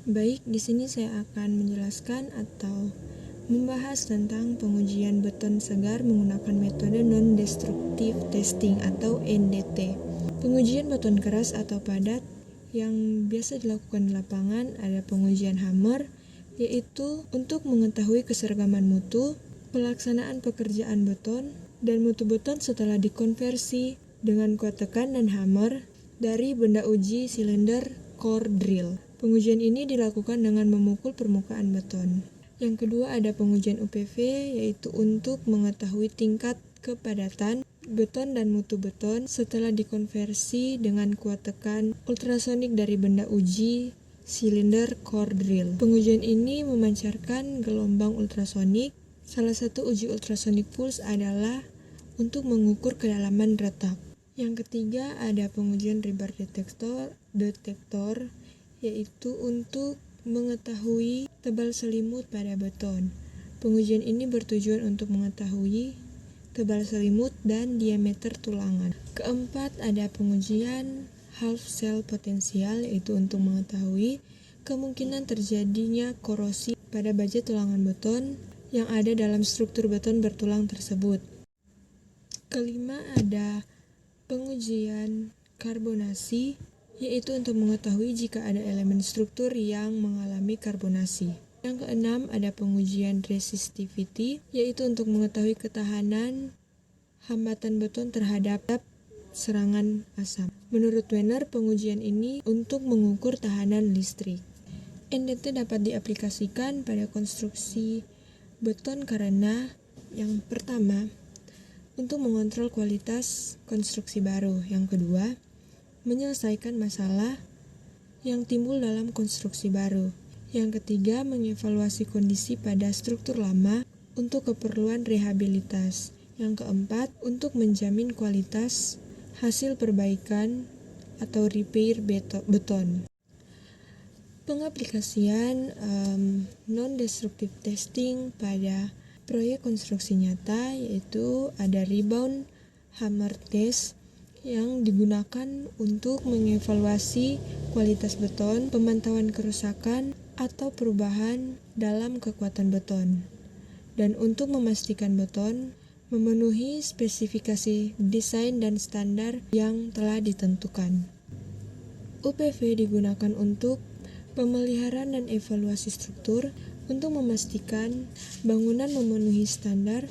Baik, di sini saya akan menjelaskan atau membahas tentang pengujian beton segar menggunakan metode non-destructive testing atau NDT. Pengujian beton keras atau padat yang biasa dilakukan di lapangan ada pengujian hammer, yaitu untuk mengetahui keseragaman mutu, pelaksanaan pekerjaan beton, dan mutu beton setelah dikonversi dengan kuat tekan dan hammer dari benda uji silinder core drill. Pengujian ini dilakukan dengan memukul permukaan beton. Yang kedua ada pengujian UPV, yaitu untuk mengetahui tingkat kepadatan beton dan mutu beton setelah dikonversi dengan kuat tekan ultrasonik dari benda uji silinder core drill. Pengujian ini memancarkan gelombang ultrasonik. Salah satu uji ultrasonik pulse adalah untuk mengukur kedalaman retak. Yang ketiga ada pengujian rebar detektor, yaitu untuk mengetahui tebal selimut pada beton. Pengujian ini bertujuan untuk mengetahui tebal selimut dan diameter tulangan. Keempat ada pengujian half cell potensial, yaitu untuk mengetahui kemungkinan terjadinya korosi pada baja tulangan beton yang ada dalam struktur beton bertulang tersebut. Kelima ada pengujian karbonasi, yaitu untuk mengetahui jika ada elemen struktur yang mengalami karbonasi. Yang keenam ada pengujian resistivity, yaitu untuk mengetahui ketahanan hambatan beton terhadap serangan asam. Menurut Wenner, pengujian ini untuk mengukur tahanan listrik. NDT dapat diaplikasikan pada konstruksi beton karena yang pertama, untuk mengontrol kualitas konstruksi baru. Yang kedua, menyelesaikan masalah yang timbul dalam konstruksi baru. Yang ketiga, mengevaluasi kondisi pada struktur lama untuk keperluan rehabilitas. Yang keempat, untuk menjamin kualitas hasil perbaikan atau repair beton. Pengaplikasian non-destructive testing pada proyek konstruksi nyata yaitu ada rebound hammer test yang digunakan untuk mengevaluasi kualitas beton, pemantauan kerusakan atau perubahan dalam kekuatan beton, dan untuk memastikan beton memenuhi spesifikasi desain dan standar yang telah ditentukan. UPV digunakan untuk pemeliharaan dan evaluasi struktur untuk memastikan bangunan memenuhi standar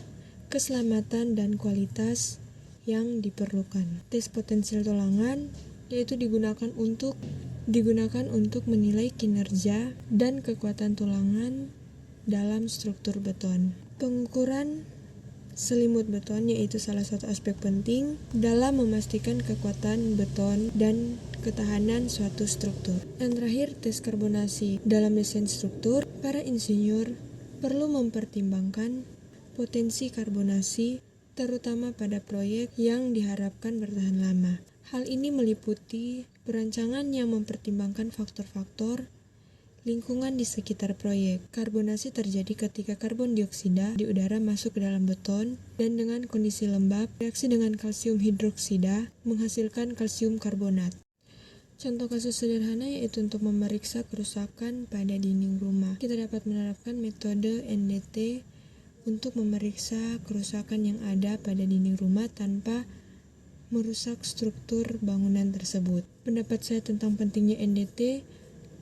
keselamatan dan kualitas yang diperlukan. Tes potensial tulangan yaitu digunakan untuk menilai kinerja dan kekuatan tulangan dalam struktur beton. Pengukuran selimut beton yaitu salah satu aspek penting dalam memastikan kekuatan beton dan ketahanan suatu struktur. Dan terakhir, tes karbonasi. Dalam desain struktur, para insinyur perlu mempertimbangkan potensi karbonasi terutama pada proyek yang diharapkan bertahan lama. Hal ini meliputi perancangan yang mempertimbangkan faktor-faktor lingkungan di sekitar proyek. Karbonasi terjadi ketika karbon dioksida di udara masuk ke dalam beton dan dengan kondisi lembab, reaksi dengan kalsium hidroksida menghasilkan kalsium karbonat. Contoh kasus sederhana yaitu untuk memeriksa kerusakan pada dinding rumah. Kita dapat menerapkan metode NDT untuk memeriksa kerusakan yang ada pada dinding rumah tanpa merusak struktur bangunan tersebut. Pendapat saya tentang pentingnya NDT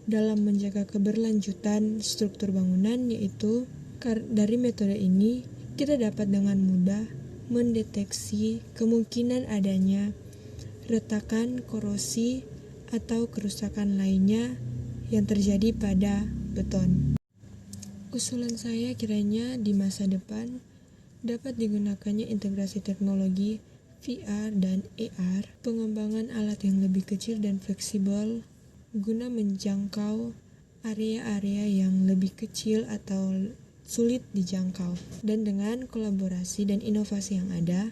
dalam menjaga keberlanjutan struktur bangunan yaitu dari metode ini kita dapat dengan mudah mendeteksi kemungkinan adanya retakan, korosi, atau kerusakan lainnya yang terjadi pada beton. Usulan saya kiranya di masa depan dapat digunakannya integrasi teknologi VR dan AR, pengembangan alat yang lebih kecil dan fleksibel guna menjangkau area-area yang lebih kecil atau sulit dijangkau. Dan dengan kolaborasi dan inovasi yang ada,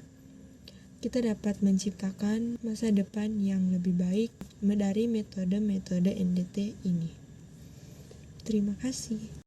kita dapat menciptakan masa depan yang lebih baik dari metode-metode NDT ini. Terima kasih.